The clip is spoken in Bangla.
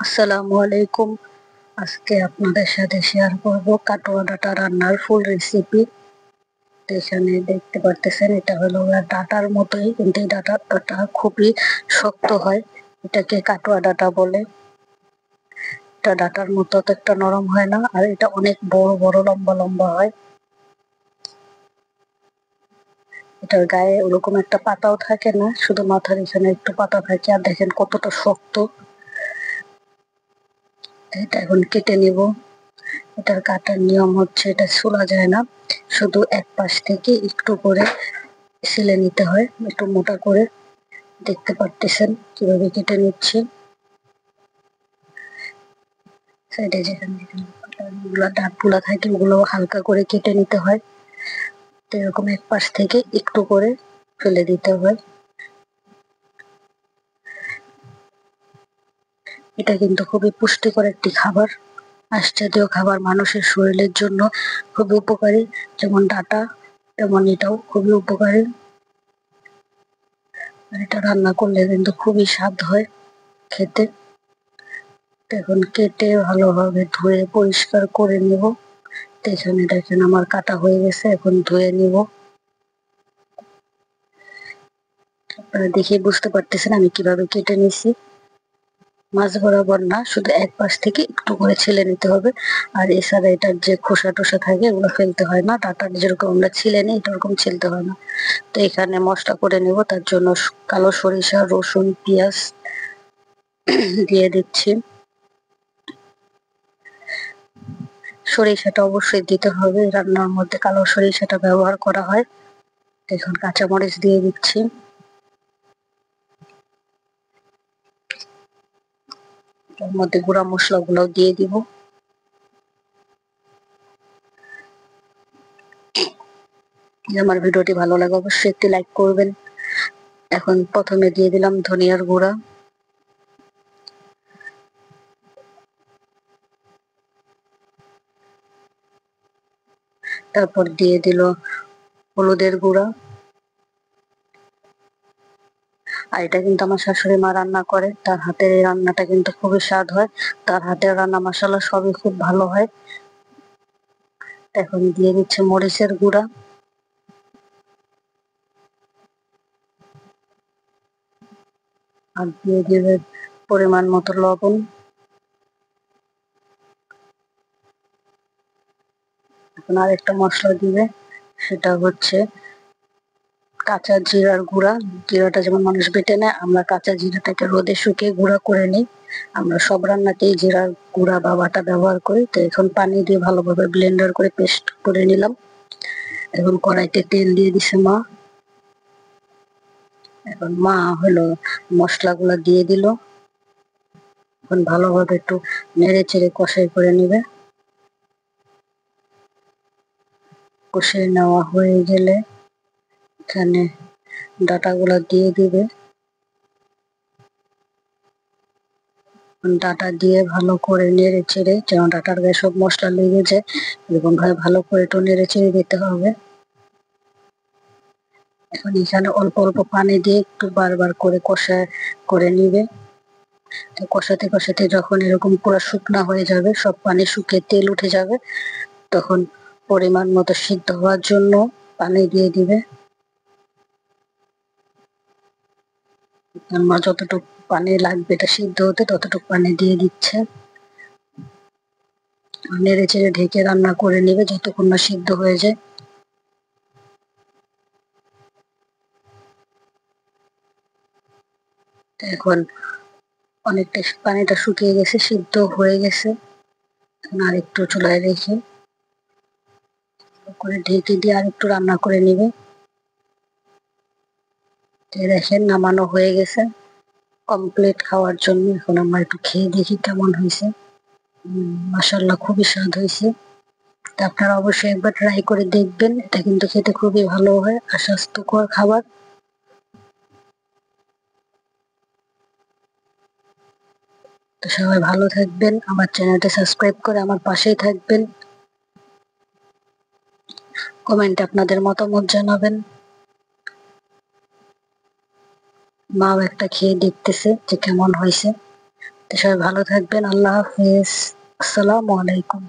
আসসালামু আলাইকুম। আজকে আপনাদের সাথে শেয়ার করব কাটোয়া ডাটা রান্নার ফুল রেসিপি। এখানে দেখতে পারতেছেন এটা হলো ডাটার মতোই, কিন্তু এই ডাটাটা খুবই শক্ত হয়। এটাকে কাটোয়া ডাটা বলে। এটা ডাটার মতো তো একটা নরম হয় না, আর এটা অনেক বড় বড় লম্বা লম্বা হয়। এটার গায়ে ওরকম একটা পাতাও থাকে না, শুধু মাথার এখানে একটু পাতা থাকে। আর দেখেন কতটা শক্ত। এটা এখন কেটে নিব। এটার কাটার নিয়ম হচ্ছে, এটা ছোলা যায় না, শুধু এক পাশ থেকে একটু করে ছিলে নিতে হয়, একটু মোটা করে। দেখতে পারতেছেন কিভাবে কেটে নিচ্ছে। সাইডে যেখানে ডাঁটগুলা থাকে ওগুলো হালকা করে কেটে নিতে হয়। তো এরকম এক পাশ থেকে একটু করে ফেলে দিতে হয়। এটা কিন্তু খুবই পুষ্টিকর একটি খাবার। আঁশ জাতীয় খাবার মানুষের শরীরের জন্য খুবই উপকারী। যেমন ডাঁটা, তেমন এটাও খুবই উপকারী। আর এটা রান্না করলে কিন্তু খুবই স্বাদ হয় খেতে। এখন কেটে ভালোভাবে ধুয়ে পরিষ্কার করে নিব। এখানে দেখেন আমার কাটা হয়ে গেছে, এখন ধুয়ে নিব। আপনারা দেখে বুঝতে পারতেছেন আমি কিভাবে কেটে নিছি। মাছ বরাবর না, শুধু এক পাশ থেকে একটু করে ছিলে নিতে হবে। আর এছাড়া এটার যে খোসা টোসা থাকে ওগুলো ফেলতে হয় না। ডাটা যেরকম আমরা ছিলে নিই এটা ওরকম ছিলতে হয় না। তো এখানে মশলা করে নেব। তার জন্য কালো সরিষা, রসুন, পেঁয়াজ দিয়ে দিচ্ছি। সরিষাটা অবশ্যই দিতে হবে, রান্নার মধ্যে কালো সরিষাটা ব্যবহার করা হয়। এখন কাঁচামরিচ দিয়ে দিচ্ছি। এর মধ্যে গুঁড়া মশলাগুলো দিয়ে দিব। আমার ভিডিওটি ভালো লাগে অবশ্যই একটি লাইক করবেন। এখন প্রথমে দিয়ে দিলাম ধনিয়ার গুঁড়া, তারপর দিয়ে দিল হলুদের গুঁড়া। আর এটা কিন্তু আমার শাশুড়ি মা রান্না করে, তার হাতের এই রান্নাটা কিন্তু খুবই স্বাদ হয়। তার হাতের রান্না মশলা সবই খুব ভালো হয়। এখন দিয়ে দিচ্ছে মরিচের গুঁড়া, আর দিয়ে দিবে পরিমাণ মতো লবণ। এখন আরেকটা মশলা দিবে, সেটা হচ্ছে কাঁচা জিরার গুঁড়া। জিরাটা যেমন মানুষ বেটে নেয়, আমরা কাঁচা জিরাটাকে রোদে শুকিয়ে গুঁড়া করে নিই। আমরা সব রান্নাতেই জিরার গুঁড়া বা বাটা ব্যবহার করি। তো এখন পানি দিয়ে ভালোভাবে ব্লেন্ডার করে পেস্ট করে নিলাম। এখন কড়াইতে তেল দিয়ে দিছে মা। এখন মা হলো মশলাগুলো দিয়ে দিল। এখন ভালোভাবে একটু নেড়ে চেড়ে কষাই করে নিবে। কষিয়ে নেওয়া হয়ে গেলে এখানে ডাটাগুলো দিয়ে দিবে। ডাটা দিয়ে ভালো করে নেড়ে চেড়ে, যেন ডাটার গায়ে সব মশলা লেগে যায়, এরকম ভাবে ভালো করে একটু নেড়ে চেড়ে দিতে হবে। এখন এখানে অল্প অল্প পানি দিয়ে একটু বারবার করে কষা করে নিবে। তো কষাতে কষাতে যখন এরকম পুরো শুকনা হয়ে যাবে, সব পানি শুকিয়ে তেল উঠে যাবে, তখন পরিমাণ মতো সিদ্ধ হওয়ার জন্য পানি দিয়ে দিবে। আমার যতটুকু পানি লাগবে এটা সিদ্ধ হতে, ততটুকু পানি দিয়ে দিচ্ছে। নেড়ে চেড়ে ঢেকে রান্না করে নেবে যতক্ষণ না সিদ্ধ হয়ে যায়। এখন অনেকটা পানিটা শুকিয়ে গেছে, সিদ্ধ হয়ে গেছে। আর একটু চুলায় রেখে করে ঢেকে দিয়ে আর একটু রান্না করে নিবে। দেখেন নামানো হয়ে গেছে কমপ্লিট খাওয়ার জন্য। এখন আমরা একটু খেয়ে দেখি কেমন হয়েছে। মাশাআল্লাহ, খুবই স্বাদ হয়েছে। তা আপনারা অবশ্যই একবার ট্রাই করে দেখবেন। এটা কিন্তু খেতে খুবই ভালো হয় আর স্বাস্থ্যকর খাবার। তো সবাই ভালো থাকবেন, আমার চ্যানেলটা সাবস্ক্রাইব করে আমার পাশেই থাকবেন। কমেন্টে আপনাদের মতামত জানাবেন। মাও একটা খেয়ে দেখতেছে যে কেমন হয়েছে। তো সবাই ভালো থাকবেন। আল্লাহ হাফেজ। আসসালামু আলাইকুম।